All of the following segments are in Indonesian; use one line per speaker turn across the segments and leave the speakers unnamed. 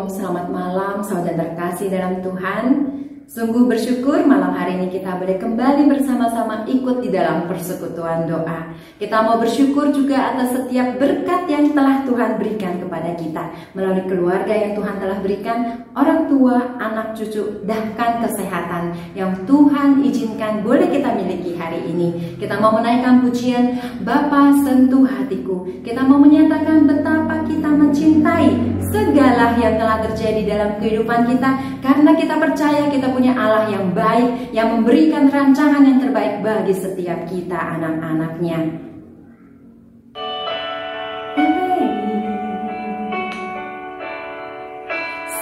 Shalom, selamat malam saudara terkasih dalam Tuhan. Sungguh bersyukur malam hari ini kita boleh kembali bersama-sama ikut di dalam persekutuan doa. Kita mau bersyukur juga atas setiap berkat yang telah Tuhan berikan kepada kita melalui keluarga yang Tuhan telah berikan, orang tua, anak cucu, bahkan kesehatan yang Tuhan izinkan boleh kita miliki hari ini. Kita mau menaikkan pujian Bapa sentuh hatiku. Kita mau menyatakan betapa kita mencintai segala yang telah terjadi dalam kehidupan kita, karena kita percaya kita punya Allah yang baik, yang memberikan rancangan yang terbaik bagi setiap kita anak-anaknya.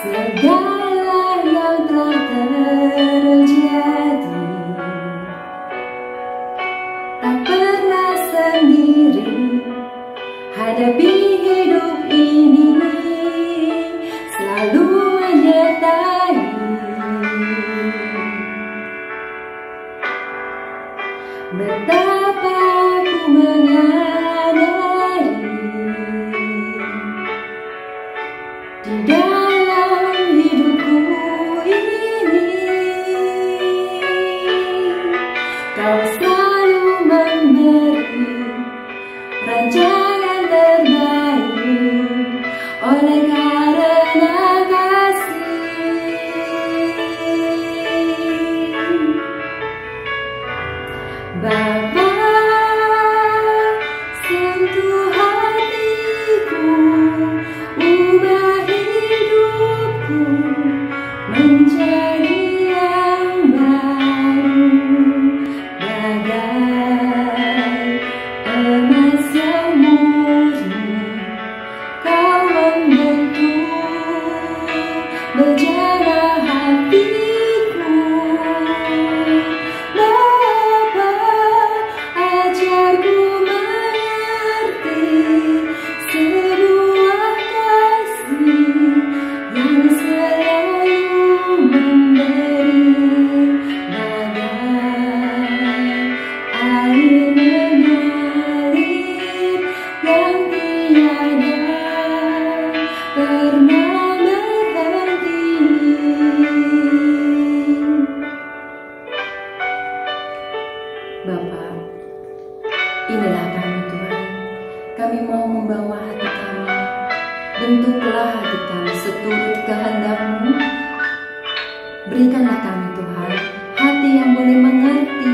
Segala yang telah terjadi, tak pernah sendiri hadapi hidup ini, selalu menyertai. Betapa ku menyadari di dalam hidupku ini, Kau selalu memberi rancangan terbaik oleh karena kasih. Bapa, sentuh hatiku, ubah hidupku menjadi yang baru, bagai emas yang murni. Kau membentuk bejana hatiku. Bapa, ajarku mengerti sebuah kasih yang selalu memberi, bagai air mengalir yang tiada pernah berhenti. Bapa, inilah kami Tuhan. Kami mau membawa hati kami. Bentuklah hati kami seturut kehendak-Mu. Berikanlah kami Tuhan hati yang boleh mengerti.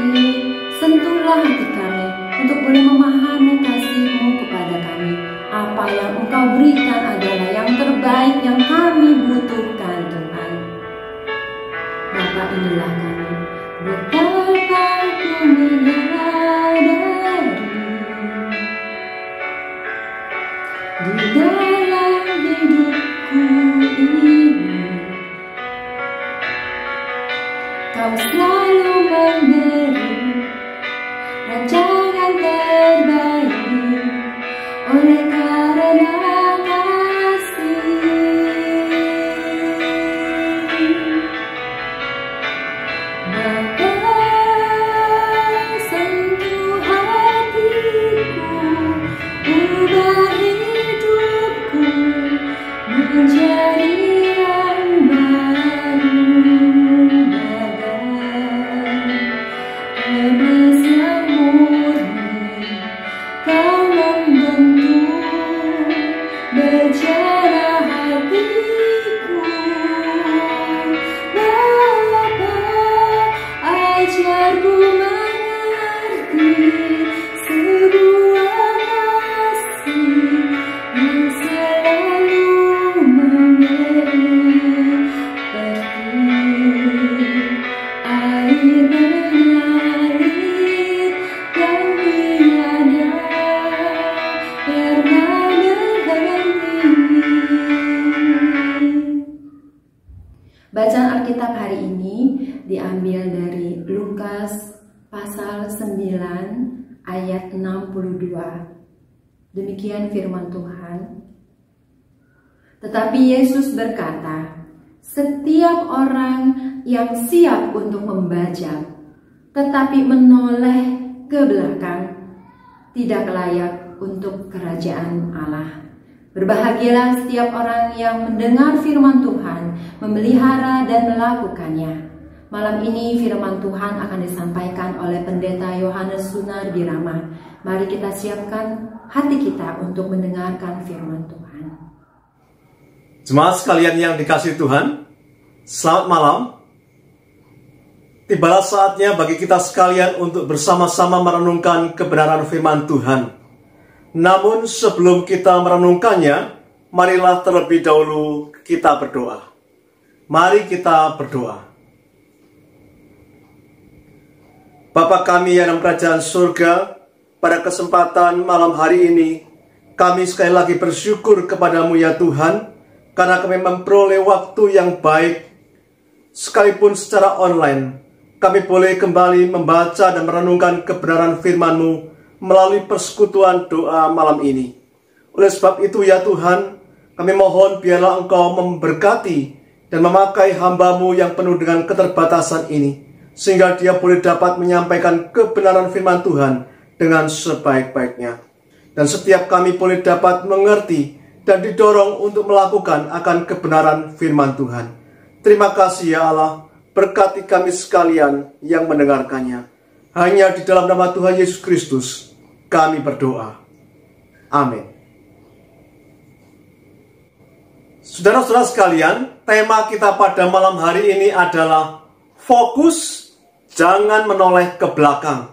Sentuhlah hati kami untuk boleh memahami kasih-Mu kepada kami. Apa yang Engkau berikan adalah yang terbaik yang kami butuhkan Tuhan. Bapa, inilah kami. Betapa ku menyadari di dalam hidupku ini, Kau selalu memberi rancangan terbaik oleh karena kasih. Bapa, sentuh hatiku, ubah hidupku menjadi yang baru, bagai emas yang murni. Kau membentuk bejana hatiku. Bapa, ajarku mengerti sebuah kasih yang selalu memberi, seperti air mengalir yang tiada pernah berhenti. Bacaan Alkitab hari ini diambil dari Lukas pasal 9 ayat 62. Demikian firman Tuhan. Tetapi Yesus berkata, setiap orang yang siap untuk membajak tetapi menoleh ke belakang tidak layak untuk kerajaan Allah. Berbahagialah setiap orang yang mendengar firman Tuhan, memelihara dan melakukannya. Malam ini firman Tuhan akan disampaikan oleh Pendeta Yohanes Sunardi-Rama. Mari kita siapkan hati kita untuk mendengarkan firman Tuhan.
Jemaat sekalian yang dikasihi Tuhan, selamat malam. Tibalah saatnya bagi kita sekalian untuk bersama-sama merenungkan kebenaran firman Tuhan. Namun sebelum kita merenungkannya, marilah terlebih dahulu kita berdoa. Mari kita berdoa. Bapa kami yang dalam kerajaan surga, pada kesempatan malam hari ini, kami sekali lagi bersyukur kepadamu ya Tuhan, karena kami memperoleh waktu yang baik, sekalipun secara online, kami boleh kembali membaca dan merenungkan kebenaran firman-Mu melalui persekutuan doa malam ini. Oleh sebab itu ya Tuhan, kami mohon biarlah Engkau memberkati dan memakai hamba-Mu yang penuh dengan keterbatasan ini, sehingga dia boleh dapat menyampaikan kebenaran firman Tuhan dengan sebaik-baiknya. Dan setiap kami boleh dapat mengerti dan didorong untuk melakukan akan kebenaran firman Tuhan. Terima kasih ya Allah, berkati kami sekalian yang mendengarkannya. Hanya di dalam nama Tuhan Yesus Kristus kami berdoa. Amin. Saudara-saudara sekalian, tema kita pada malam hari ini adalah fokus, jangan menoleh ke belakang,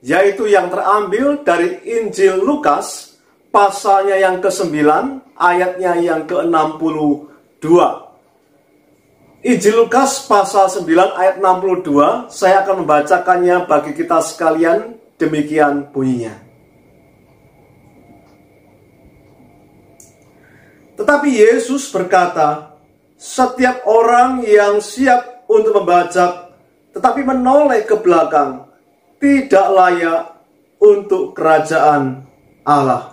yaitu yang terambil dari Injil Lukas, pasalnya yang ke-9, ayatnya yang ke-62. Injil Lukas pasal 9 ayat 62, saya akan membacakannya bagi kita sekalian, demikian bunyinya. Tetapi Yesus berkata, setiap orang yang siap untuk membajak, tetapi menoleh ke belakang, tidak layak untuk kerajaan Allah.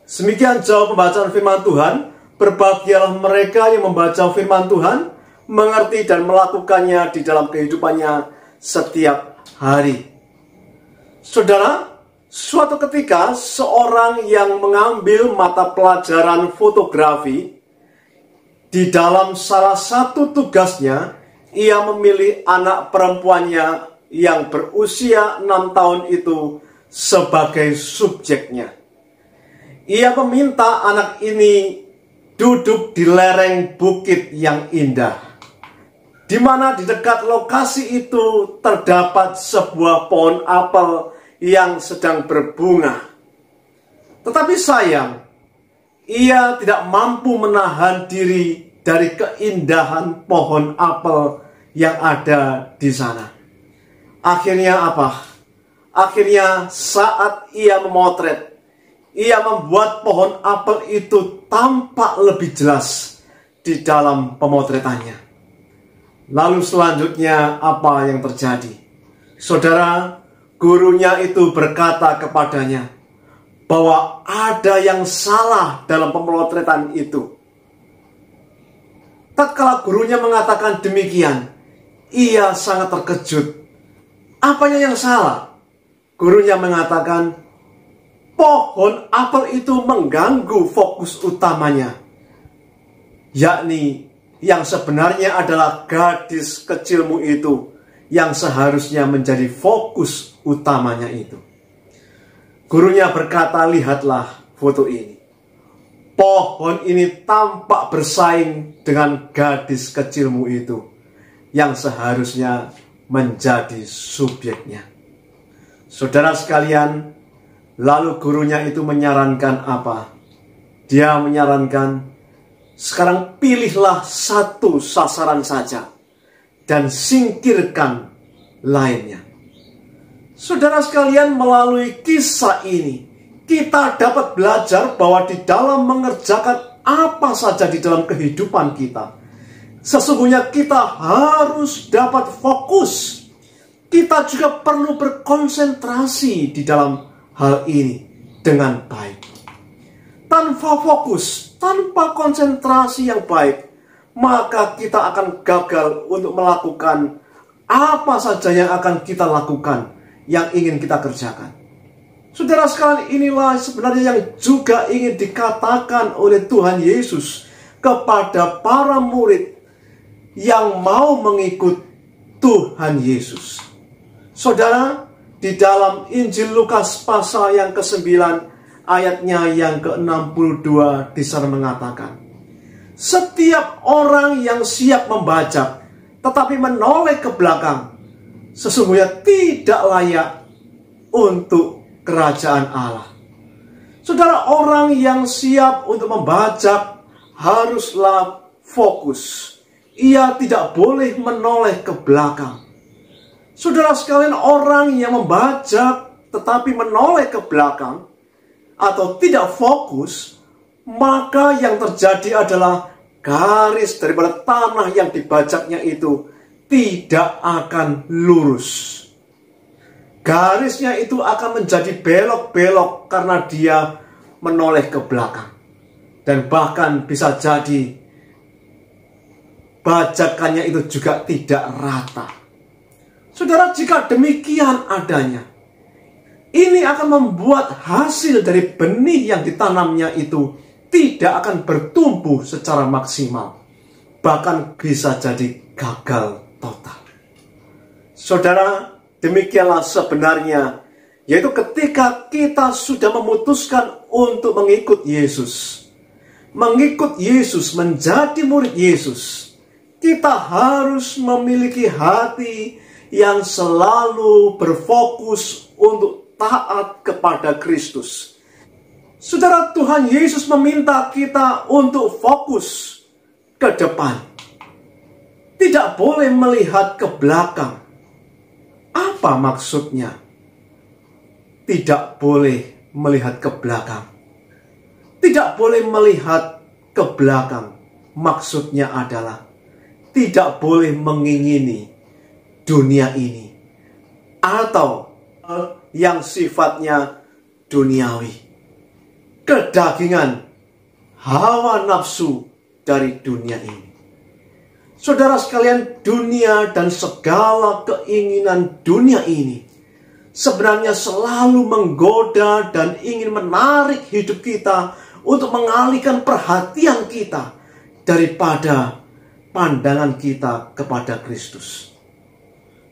Demikian jauh pembacaan firman Tuhan. Berbahagialah mereka yang membaca firman Tuhan, mengerti dan melakukannya di dalam kehidupannya setiap hari. Saudara, suatu ketika seorang yang mengambil mata pelajaran fotografi, di dalam salah satu tugasnya, ia memilih anak perempuannya yang berusia 6 tahun itu sebagai subjeknya. Ia meminta anak ini duduk di lereng bukit yang indah, di mana di dekat lokasi itu terdapat sebuah pohon apel yang sedang berbunga. Tetapi sayang, ia tidak mampu menahan diri dari keindahan pohon apel yang ada di sana. Akhirnya apa? Akhirnya saat ia memotret, ia membuat pohon apel itu tampak lebih jelas di dalam pemotretannya. Lalu selanjutnya apa yang terjadi? Saudara, gurunya itu berkata kepadanya bahwa ada yang salah dalam pemotretan itu. Tatkala gurunya mengatakan demikian, ia sangat terkejut. Apanya yang salah? Gurunya mengatakan, pohon apel itu mengganggu fokus utamanya, yakni yang sebenarnya adalah gadis kecilmu itu yang seharusnya menjadi fokus utamanya itu. Gurunya berkata, lihatlah foto ini. Pohon ini tampak bersaing dengan gadis kecilmu itu yang seharusnya menjadi subjeknya. Saudara sekalian, lalu gurunya itu menyarankan apa? Dia menyarankan, sekarang pilihlah satu sasaran saja dan singkirkan lainnya. Saudara sekalian, melalui kisah ini kita dapat belajar bahwa di dalam mengerjakan apa saja di dalam kehidupan kita, sesungguhnya kita harus dapat fokus. Kita juga perlu berkonsentrasi di dalam hal ini dengan baik. Tanpa fokus, tanpa konsentrasi yang baik, maka kita akan gagal untuk melakukan apa saja yang akan kita lakukan, yang ingin kita kerjakan. Saudara sekalian, inilah sebenarnya yang juga ingin dikatakan oleh Tuhan Yesus kepada para murid yang mau mengikut Tuhan Yesus. Saudara, di dalam Injil Lukas pasal yang ke-9 ayatnya yang ke-62 di sana mengatakan, setiap orang yang siap membajak tetapi menoleh ke belakang, sesungguhnya tidak layak untuk kerajaan Allah. Saudara, orang yang siap untuk membajak haruslah fokus. Ia tidak boleh menoleh ke belakang. Saudara sekalian, orang yang membajak tetapi menoleh ke belakang atau tidak fokus, maka yang terjadi adalah garis daripada tanah yang dibajaknya itu tidak akan lurus. Garisnya itu akan menjadi belok-belok karena dia menoleh ke belakang. Dan bahkan bisa jadi bajakannya itu juga tidak rata. Saudara, jika demikian adanya, ini akan membuat hasil dari benih yang ditanamnya itu tidak akan bertumbuh secara maksimal. Bahkan bisa jadi gagal total. Saudara, demikianlah sebenarnya, yaitu ketika kita sudah memutuskan untuk mengikut Yesus, menjadi murid Yesus, kita harus memiliki hati yang selalu berfokus untuk taat kepada Kristus. Saudara, Tuhan Yesus meminta kita untuk fokus ke depan. Tidak boleh melihat ke belakang. Apa maksudnya? Tidak boleh melihat ke belakang. Tidak boleh melihat ke belakang. Maksudnya adalah tidak boleh mengingini dunia ini atau yang sifatnya duniawi. Kedagingan, hawa nafsu dari dunia ini. Saudara sekalian, dunia dan segala keinginan dunia ini sebenarnya selalu menggoda dan ingin menarik hidup kita untuk mengalihkan perhatian kita daripada pandangan kita kepada Kristus.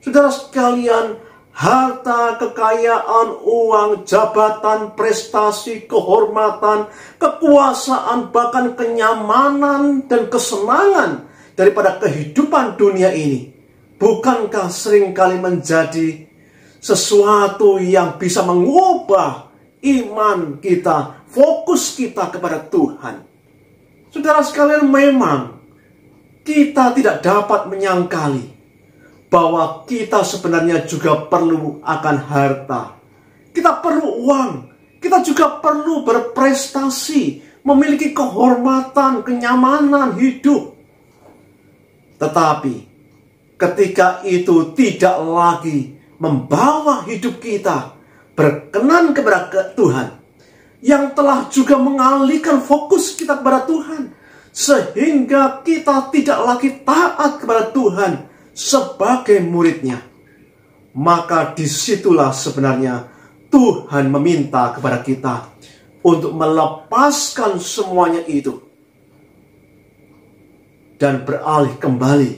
Saudara sekalian, harta, kekayaan, uang, jabatan, prestasi, kehormatan, kekuasaan, bahkan kenyamanan dan kesenangan daripada kehidupan dunia ini, bukankah seringkali menjadi sesuatu yang bisa mengubah iman kita, fokus kita kepada Tuhan? Saudara sekalian, memang kita tidak dapat menyangkali bahwa kita sebenarnya juga perlu akan harta. Kita perlu uang. Kita juga perlu berprestasi, memiliki kehormatan, kenyamanan hidup. Tetapi ketika itu tidak lagi membawa hidup kita berkenan kepada Tuhan, yang telah juga mengalihkan fokus kita kepada Tuhan, sehingga kita tidak lagi taat kepada Tuhan sebagai muridnya, maka disitulah sebenarnya Tuhan meminta kepada kita untuk melepaskan semuanya itu dan beralih kembali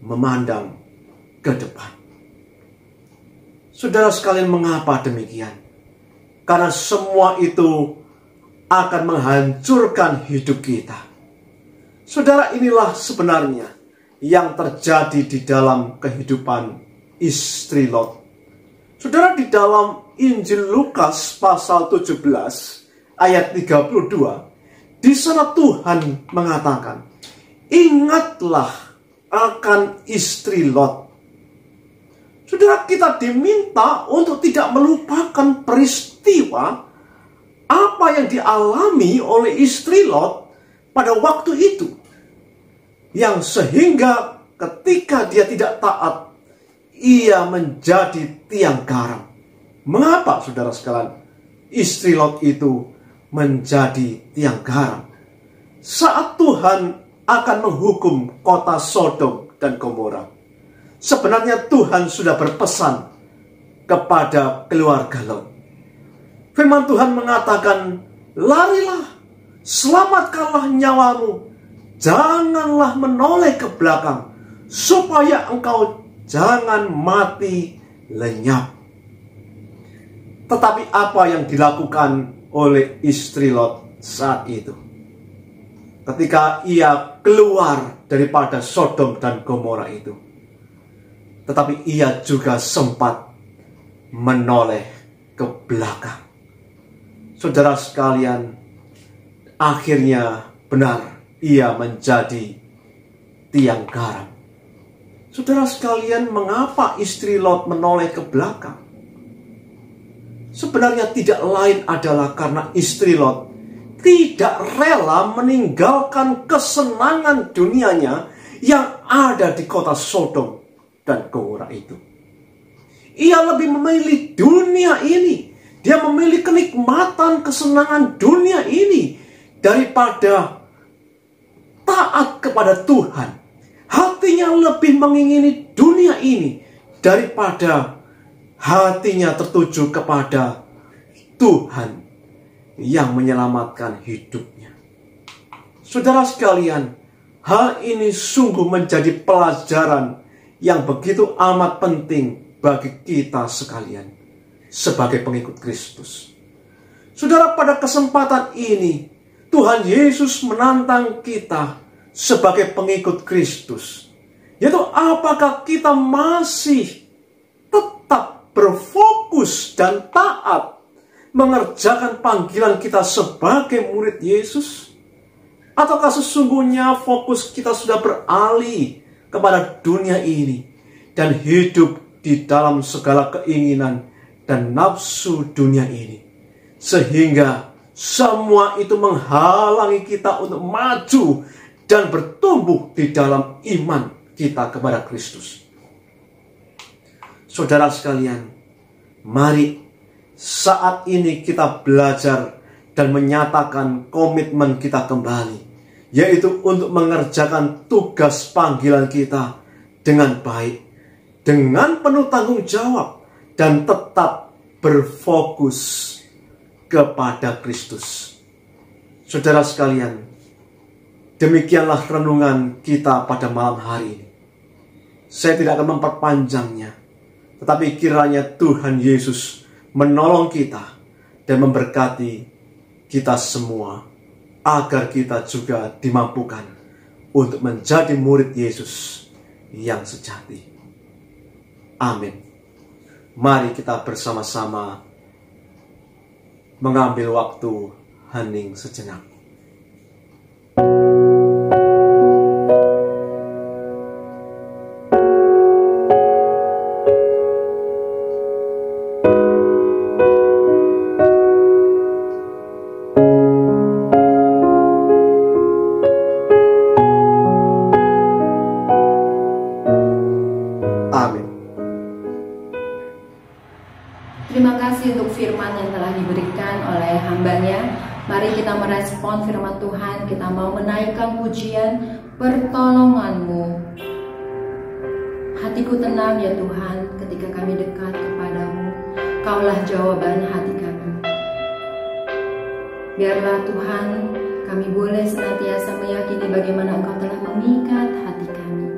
memandang ke depan. Saudara sekalian, mengapa demikian? Karena semua itu akan menghancurkan hidup kita. Saudara, inilah sebenarnya yang terjadi di dalam kehidupan istri Lot. Saudara, di dalam Injil Lukas pasal 17 ayat 32, di sana Tuhan mengatakan, ingatlah akan istri Lot. Saudara, kita diminta untuk tidak melupakan peristiwa apa yang dialami oleh istri Lot pada waktu itu, yang sehingga ketika dia tidak taat, ia menjadi tiang garam. Mengapa, saudara sekalian, istri Lot itu menjadi tiang garam? Saat Tuhan akan menghukum kota Sodom dan Gomora, sebenarnya Tuhan sudah berpesan kepada keluarga Lot. Firman Tuhan mengatakan, larilah, selamatkanlah nyawamu, janganlah menoleh ke belakang, supaya engkau jangan mati lenyap. Tetapi apa yang dilakukan oleh istri Lot saat itu? Ketika ia keluar daripada Sodom dan Gomora itu, tetapi ia juga sempat menoleh ke belakang. Saudara sekalian, akhirnya benar ia menjadi tiang garam. Saudara sekalian, mengapa istri Lot menoleh ke belakang? Sebenarnya tidak lain adalah karena istri Lot tidak rela meninggalkan kesenangan dunianya yang ada di kota Sodom dan Gomora itu. Ia lebih memilih dunia ini. Dia memilih kenikmatan kesenangan dunia ini daripada taat kepada Tuhan. Hatinya lebih mengingini dunia ini daripada hatinya tertuju kepada Tuhan yang menyelamatkan hidupnya. Saudara sekalian, hal ini sungguh menjadi pelajaran yang begitu amat penting bagi kita sekalian sebagai pengikut Kristus. Saudara, pada kesempatan ini Tuhan Yesus menantang kita sebagai pengikut Kristus, yaitu apakah kita masih tetap berfokus dan taat mengerjakan panggilan kita sebagai murid Yesus? Ataukah sesungguhnya fokus kita sudah beralih kepada dunia ini dan hidup di dalam segala keinginan dan nafsu dunia ini, sehingga semua itu menghalangi kita untuk maju dan bertumbuh di dalam iman kita kepada Kristus? Saudara sekalian, mari saat ini kita belajar dan menyatakan komitmen kita kembali, yaitu untuk mengerjakan tugas panggilan kita dengan baik, dengan penuh tanggung jawab, dan tetap berfokus kepada Kristus. Saudara sekalian, demikianlah renungan kita pada malam hari ini. Saya tidak akan memperpanjangnya, tetapi kiranya Tuhan Yesus menolong kita dan memberkati kita semua, agar kita juga dimampukan untuk menjadi murid Yesus yang sejati. Amin. Mari kita bersama-sama mengambil waktu hening sejenak.
Terima kasih untuk firman yang telah diberikan oleh hamba-Nya. Mari kita merespon firman Tuhan. Kita mau menaikkan pujian, pertolongan-Mu. Hatiku tenang ya Tuhan ketika kami dekat kepadamu. Kaulah jawaban hati kami. Biarlah Tuhan, kami boleh senantiasa meyakini bagaimana Engkau telah mengikat hati kami.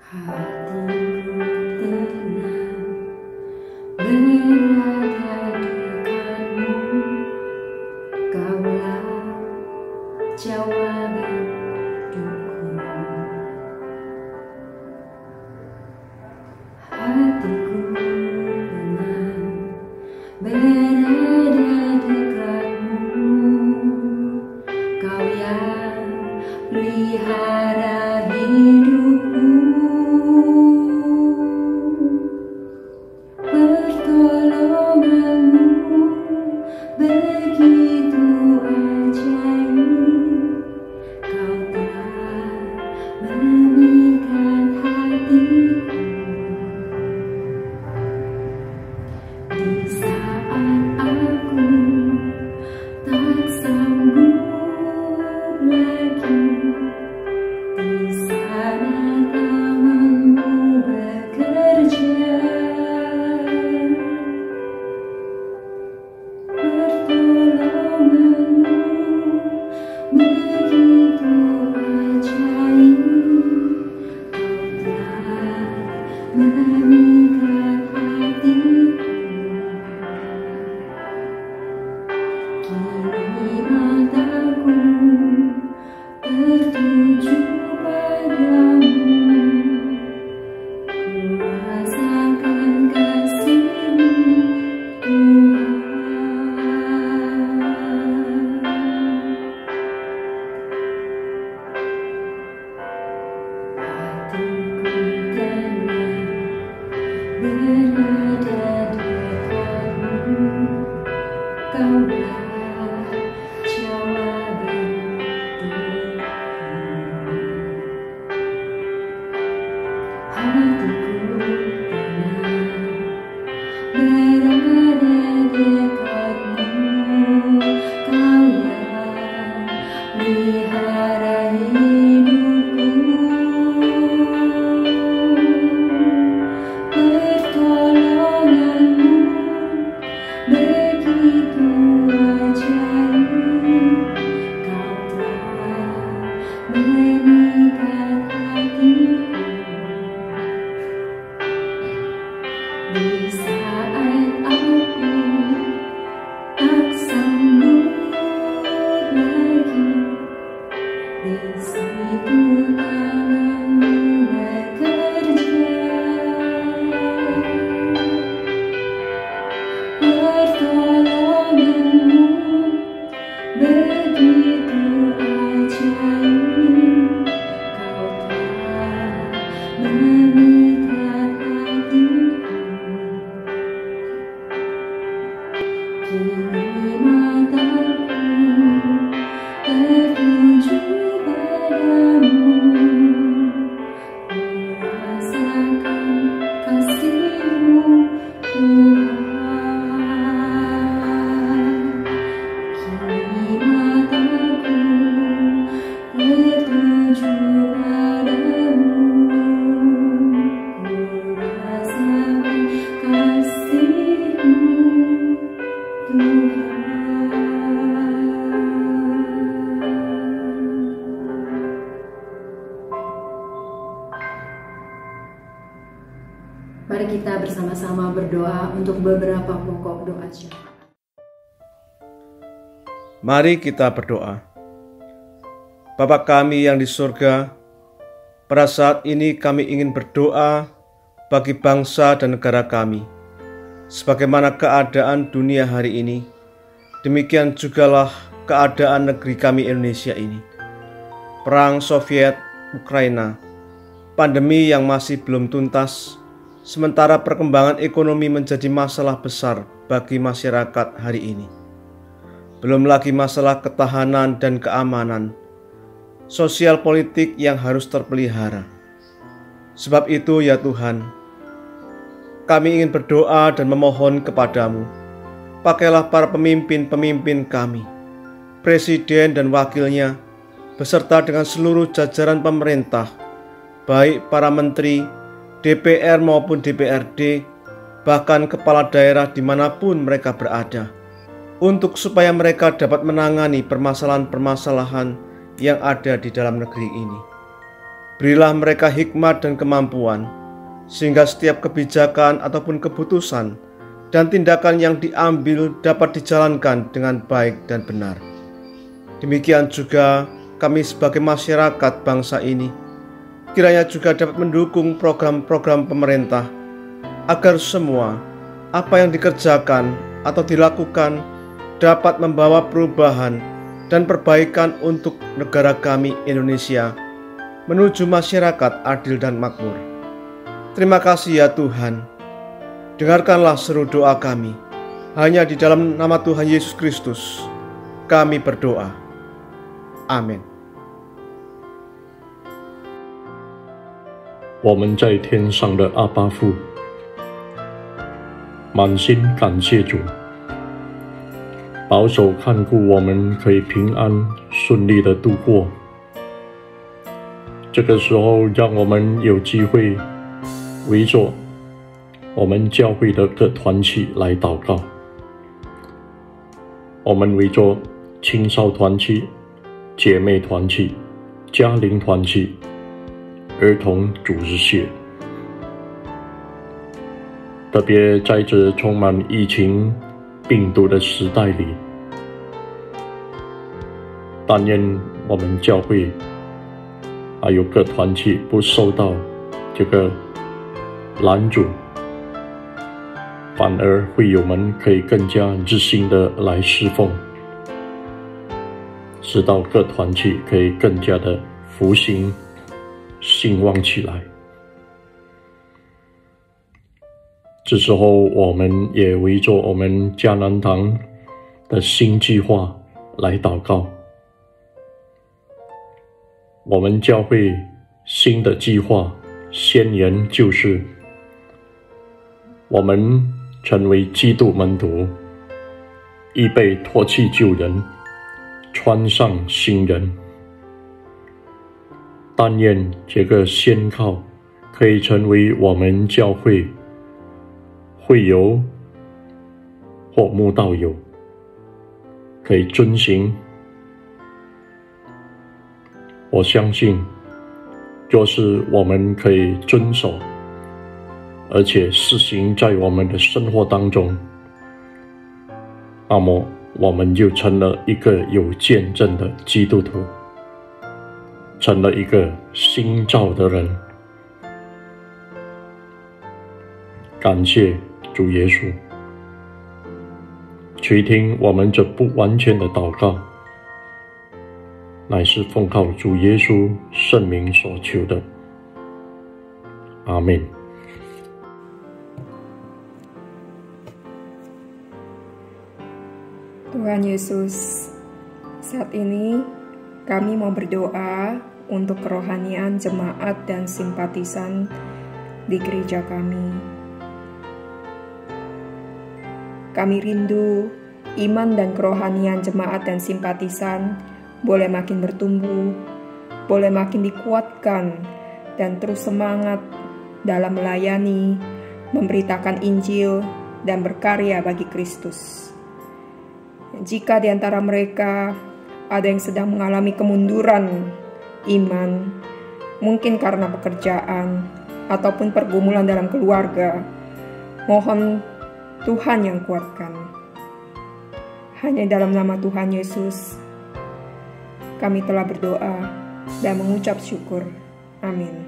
Hatiku tenang berada dekatmu, Kaulah jawaban hidupku. Hatiku tenang berada dekatmu, Kau yang pelihara hidupku. Pertolonganmu begitu ajaib, Kau Mari kita bersama-sama berdoa untuk beberapa pokok doa syafaat.
Mari kita berdoa. Bapa kami yang di surga, pada saat ini kami ingin berdoa bagi bangsa dan negara kami. Sebagaimana keadaan dunia hari ini, demikian jugalah keadaan negeri kami Indonesia ini. Perang Soviet, Ukraina, pandemi yang masih belum tuntas, sementara perkembangan ekonomi menjadi masalah besar bagi masyarakat hari ini. Belum lagi masalah ketahanan dan keamanan, sosial politik yang harus terpelihara. Sebab itu ya Tuhan, kami ingin berdoa dan memohon kepadamu. Pakailah para pemimpin-pemimpin kami, presiden dan wakilnya, beserta dengan seluruh jajaran pemerintah, baik para menteri, DPR maupun DPRD, bahkan kepala daerah dimanapun mereka berada, untuk supaya mereka dapat menangani permasalahan-permasalahan yang ada di dalam negeri ini. Berilah mereka hikmat dan kemampuan, sehingga setiap kebijakan ataupun keputusan dan tindakan yang diambil dapat dijalankan dengan baik dan benar. Demikian juga kami sebagai masyarakat bangsa ini, kiranya juga dapat mendukung program-program pemerintah agar semua apa yang dikerjakan atau dilakukan dapat membawa perubahan dan perbaikan untuk negara kami Indonesia menuju masyarakat adil dan makmur. Terima kasih ya Tuhan. Dengarkanlah seru doa kami. Hanya di dalam nama Tuhan Yesus Kristus kami berdoa. Amin.
我们在天上的阿爸父，满心感谢主，保守看顾我们可以平安顺利的度过。这个时候，让我们有机会围着我们教会的各团契来祷告。我们围着青少团契、姐妹团契、家庭团契、儿童主日学，特别在这充满疫情病毒的时代里，但愿我们教会还有各团契不受到这个拦阻，反而会友们可以更加热心的来侍奉，使到各团契可以更加的复兴兴旺起来。这时候我们也围着我们迦南堂的新计划来祷告。我们教会新的计划宣言就是我们成为基督门徒，预备脱去旧人，穿上新人。但愿这个宣告可以成为我们教会会友或慕道友可以遵行。我相信若是我们可以遵守而且施行在我们的生活当中，那么我们就成了一个有见证的基督徒，成了一个新造的人。感谢主耶稣，垂听我们这不完全的祷告，乃是奉靠主耶稣圣名所求的。阿们。
Tuhan Yesus, saat ini kami mau berdoa untuk kerohanian jemaat dan simpatisan di gereja kami. Kami rindu iman dan kerohanian jemaat dan simpatisan boleh makin bertumbuh, boleh makin dikuatkan, dan terus semangat dalam melayani, memberitakan Injil, dan berkarya bagi Kristus. Jika di antara mereka ada yang sedang mengalami kemunduran iman, mungkin karena pekerjaan ataupun pergumulan dalam keluarga, mohon Tuhan yang kuatkan. Hanya dalam nama Tuhan Yesus, kami telah berdoa dan mengucap syukur. Amin.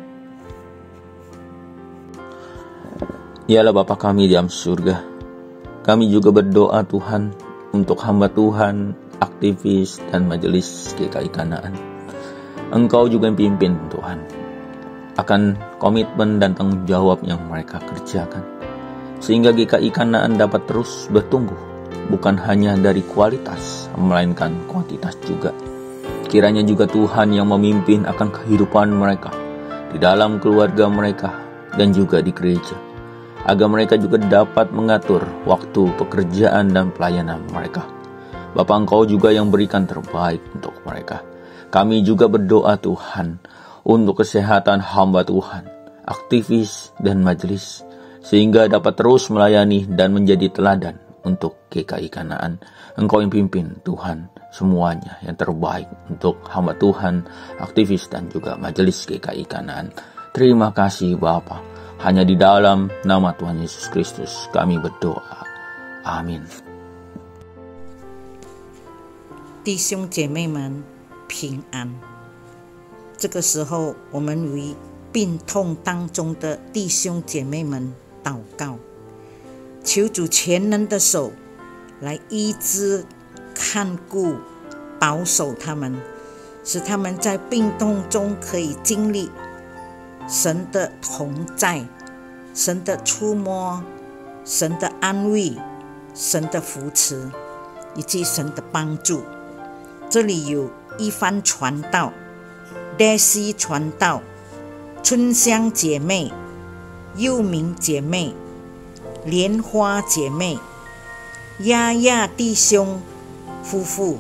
Ialah Bapa kami di dalam surga, kami juga berdoa Tuhan untuk hamba Tuhan, aktivis, dan majelis GKI Kanaan. Engkau juga yang pimpin Tuhan akan komitmen dan tanggung jawab yang mereka kerjakan, sehingga GKI Kanaan dapat terus bertumbuh, bukan hanya dari kualitas, melainkan kuantitas juga. Kiranya juga Tuhan yang memimpin akan kehidupan mereka, di dalam keluarga mereka, dan juga di gereja, agar mereka juga dapat mengatur waktu pekerjaan dan pelayanan mereka. Bapa, Engkau juga yang berikan terbaik untuk mereka. Kami juga berdoa Tuhan untuk kesehatan hamba Tuhan, aktivis dan majelis, sehingga dapat terus melayani dan menjadi teladan untuk GKI Kanaan. Engkau yang pimpin Tuhan semuanya yang terbaik untuk hamba Tuhan, aktivis dan juga majelis GKI Kanaan. Terima kasih Bapa. Hanya di dalam nama Tuhan Yesus Kristus kami berdoa. Amin.
弟兄姐妹们平安。这个时候，我们为病痛当中的弟兄姐妹们祷告，求主全能的手来医治、看顾、保守他们，使他们在病痛中可以经历神的同在，神的触摸，神的安慰，神的扶持，以及神的帮助。这里有一番传道、Daisy 传道、春香姐妹、佑明姐妹、莲花姐妹、亚亚弟兄夫妇、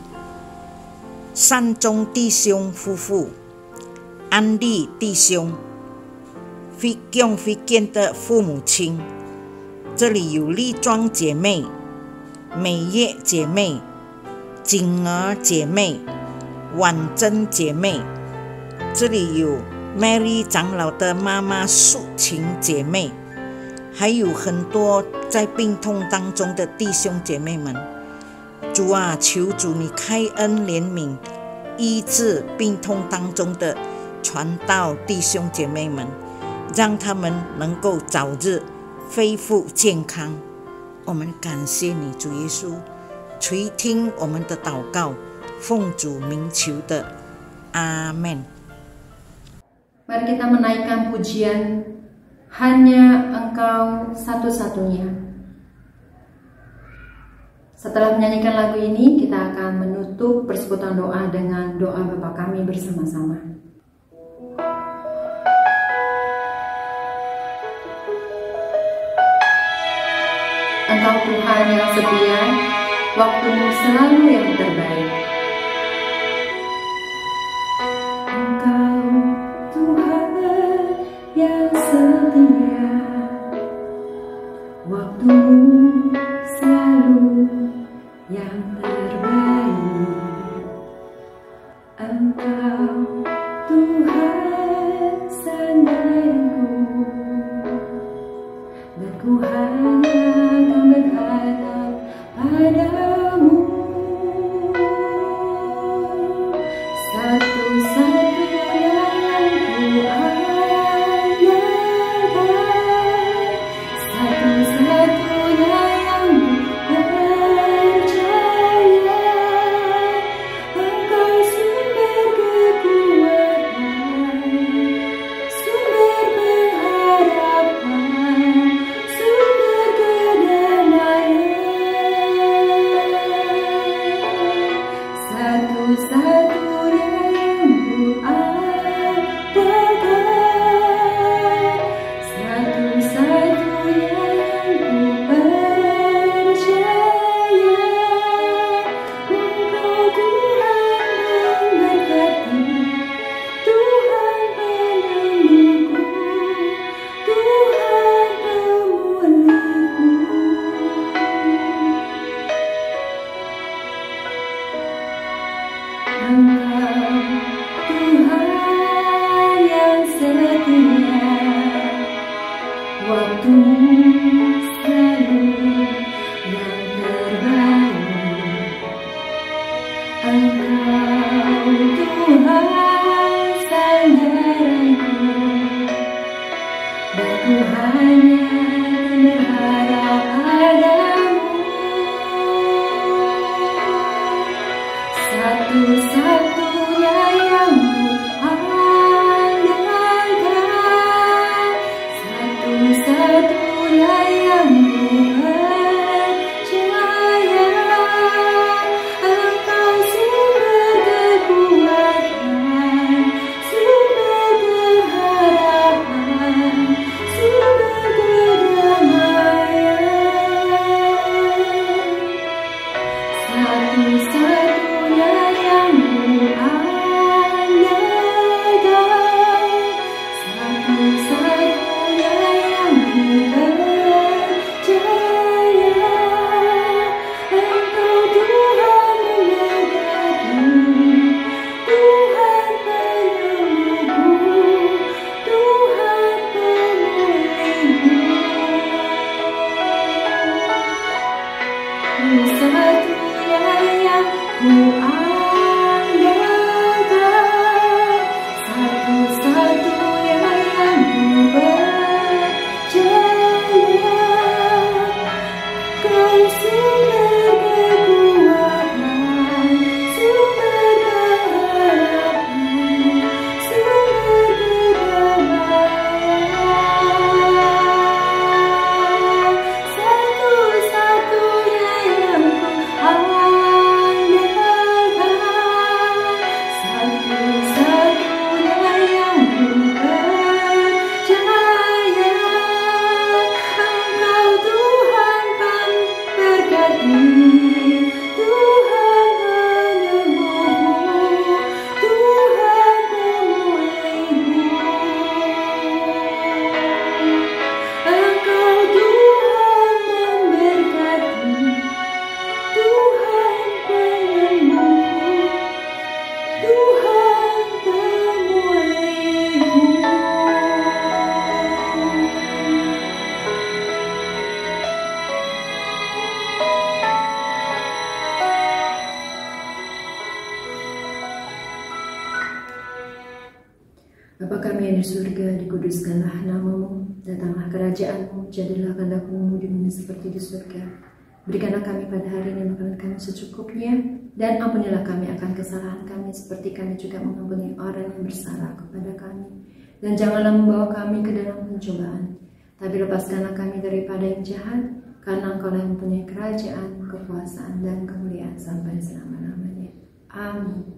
善终弟兄夫妇、安利弟兄、菲健的父母亲。这里有丽庄姐妹、美叶姐妹、景儿姐妹、婉珍姐妹。这里有 Mary 长老的妈妈素琴姐妹，还有很多在病痛当中的弟兄姐妹们。主啊，求主你开恩怜悯，医治病痛当中的传道弟兄姐妹们，让他们能够早日恢复健康。我们感谢你，主耶稣，垂听我们的祷告，奉主名求的，阿们。
Mari kita menaikkan pujian, hanya Engkau satu-satunya. Setelah menyanyikan lagu ini, kita akan menutup persekutuan doa dengan doa Bapa kami bersama-sama. Engkau Tuhan yang setia, waktumu selalu yang terbaik. Engkau Tuhan yang setia, waktumu selalu yang terbaik. Engkau Tuhan sandaranku, dan ku hanya akan berharap padamu. Bapa kami yang di surga, dikuduskanlah namamu, datanglah kerajaanmu, jadilah kehendak-Mu di bumi seperti di surga. Berikanlah kami pada hari ini makanan kami secukupnya, dan ampunilah kami akan kesalahan kami, seperti kami juga mengampuni orang yang bersalah kepada kami. Dan janganlah membawa kami ke dalam pencobaan, tapi lepaskanlah kami daripada yang jahat, karena Engkau yang mempunyai kerajaan, kekuasaan, dan kemuliaan sampai selama-lamanya. Amin.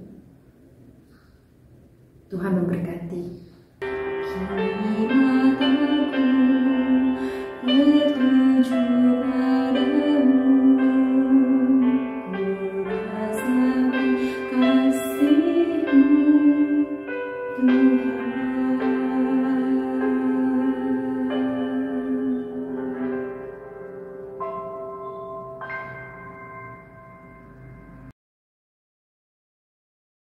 Tuhan memberkati.